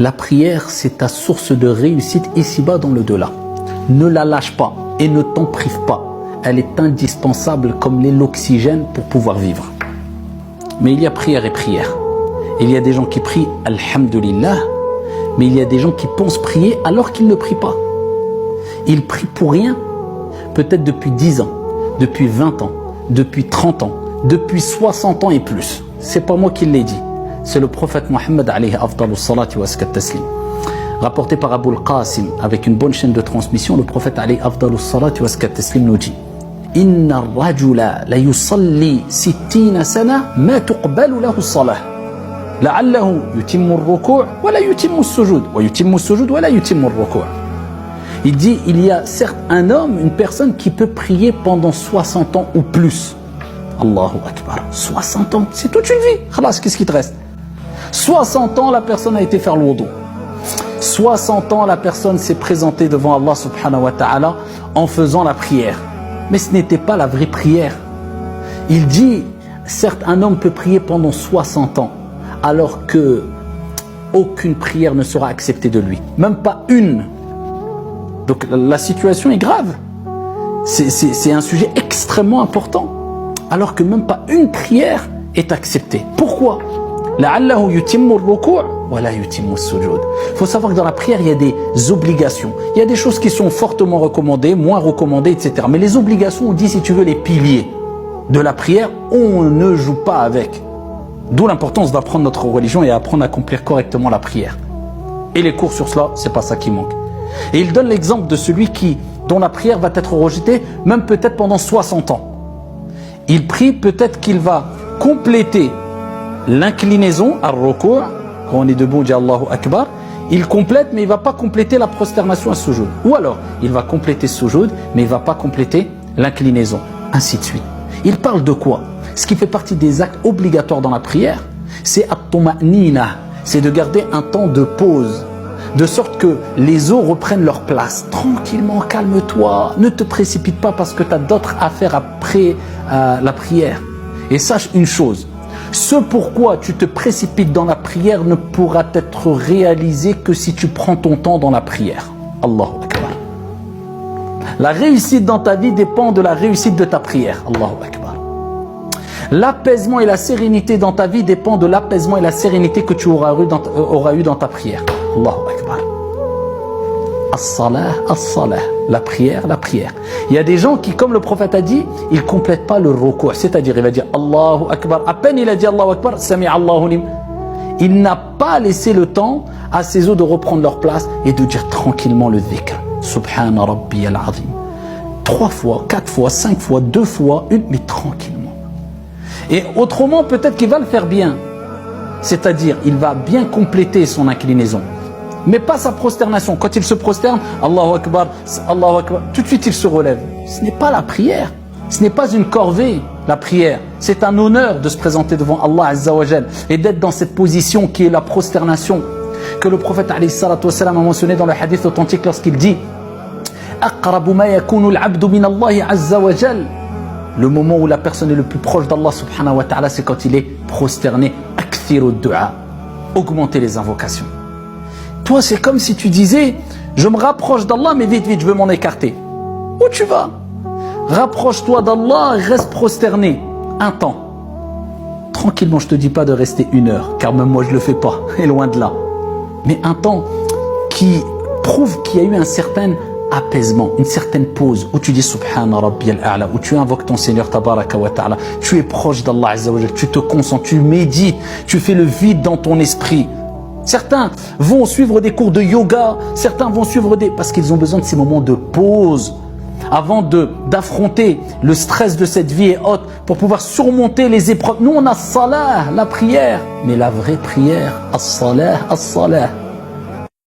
La prière, c'est ta source de réussite ici-bas dans le delà. Ne la lâche pas et ne t'en prive pas. Elle est indispensable comme l'oxygène pour pouvoir vivre. Mais il y a prière et prière. Il y a des gens qui prient Alhamdulillah, mais il y a des gens qui pensent prier alors qu'ils ne prient pas. Ils prient pour rien, peut-être depuis 10 ans, depuis 20 ans, depuis 30 ans, depuis 60 ans et plus. C'est pas moi qui l'ai dit. C'est le prophète Mohammed alayhi afdalus salati wa askat taslim. Rapporté par Abu al-Qasim avec une bonne chaîne de transmission, le prophète alayhi afdalus salati wa askat taslim nous dit: Inna ar-rajula la yusalli 60 sana ma tuqbalu lahu as-salah. La'allahu yutimmu ar-ruku' wa la yutimmu as-sujud wa yutimmu as-sujud wa la yutimmu ar-ruku'. Il dit, il y a certes un homme, une personne qui peut prier pendant 60 ans ou plus. Allahu Akbar. 60 ans, c'est toute une vie. Khalas, qu'est-ce qui te reste? 60 ans, la personne a été faire le wudu. 60 ans, la personne s'est présentée devant Allah subhanahu wa ta'ala en faisant la prière. Mais ce n'était pas la vraie prière. Il dit, certes, un homme peut prier pendant 60 ans, alors que aucune prière ne sera acceptée de lui. Même pas une. Donc la situation est grave. C'est un sujet extrêmement important. Alors que même pas une prière est acceptée. Pourquoi? Il faut savoir que dans la prière, il y a des obligations. Il y a des choses qui sont fortement recommandées, moins recommandées, etc. Mais les obligations, on dit, si tu veux, les piliers de la prière, on ne joue pas avec. D'où l'importance d'apprendre notre religion et apprendre à accomplir correctement la prière. Et les cours sur cela, c'est pas ça qui manque. Et il donne l'exemple de celui dont la prière va être rejetée, même peut-être pendant 60 ans. Il prie, peut-être qu'il va compléter l'inclinaison, ar-ruku', quand on est debout, on dit Allahu Akbar. Il complète, mais il ne va pas compléter la prosternation à sujoud. Ou alors, il va compléter sujoud, mais il ne va pas compléter l'inclinaison. Ainsi de suite. Il parle de quoi? Ce qui fait partie des actes obligatoires dans la prière, c'est at-tuma'nina, c'est de garder un temps de pause, de sorte que les os reprennent leur place. Tranquillement, calme-toi, ne te précipite pas parce que tu as d'autres affaires après la prière. Et sache une chose, ce pourquoi tu te précipites dans la prière ne pourra être réalisé que si tu prends ton temps dans la prière. Allahu Akbar. La réussite dans ta vie dépend de la réussite de ta prière. Allahu Akbar. L'apaisement et la sérénité dans ta vie dépend de l'apaisement et la sérénité que tu auras eu dans ta prière. Allahu Akbar. As-salah, as-salah. La prière, la prière. Il y a des gens qui, comme le prophète a dit, ils ne complètent pas le ruku'. C'est-à-dire, il va dire Allahu Akbar. À peine il a dit Allahu Akbar, Sami'a Allahu liman. Il n'a pas laissé le temps à ses os de reprendre leur place et de dire tranquillement le dhikr. Subhana Rabbiyal Azim. 3 fois, 4 fois, 5 fois, 2 fois, une, mais tranquillement. Et autrement, peut-être qu'il va le faire bien. C'est-à-dire, il va bien compléter son inclinaison. Mais pas sa prosternation. Quand il se prosterne, Allahu Akbar, Allahu Akbar, tout de suite il se relève. Ce n'est pas la prière. Ce n'est pas une corvée, la prière. C'est un honneur de se présenter devant Allah Azza wa Jal et d'être dans cette position qui est la prosternation que le prophète alayhi salatu wa salam a mentionné dans le hadith authentique lorsqu'il dit Aqrabu ma yakunu al-'abdu min Allah Azza wa Jal. Le moment où la personne est le plus proche d'Allah subhanahu wa ta'ala, c'est quand il est prosterné. Akthiru du'a. Augmenter les invocations. Toi, c'est comme si tu disais, je me rapproche d'Allah, mais vite, vite, je veux m'en écarter. Où tu vas? Rapproche-toi d'Allah, reste prosterné. Un temps. Tranquillement, je ne te dis pas de rester 1 heure, car même moi, je ne le fais pas, et loin de là. Mais un temps qui prouve qu'il y a eu un certain apaisement, une certaine pause, où tu dis Subhana Rabbiyal A'la, où tu invoques ton Seigneur Tabaraka wa Ta'ala, tu es proche d'Allah Azza wa Jal, tu te concentres, tu médites, tu fais le vide dans ton esprit. Certains vont suivre des cours de yoga, certains vont suivre parce qu'ils ont besoin de ces moments de pause avant d'affronter le stress de cette vie et autres pour pouvoir surmonter les épreuves. Nous, on a salah, la prière, mais la vraie prière, as-salah, as-salah.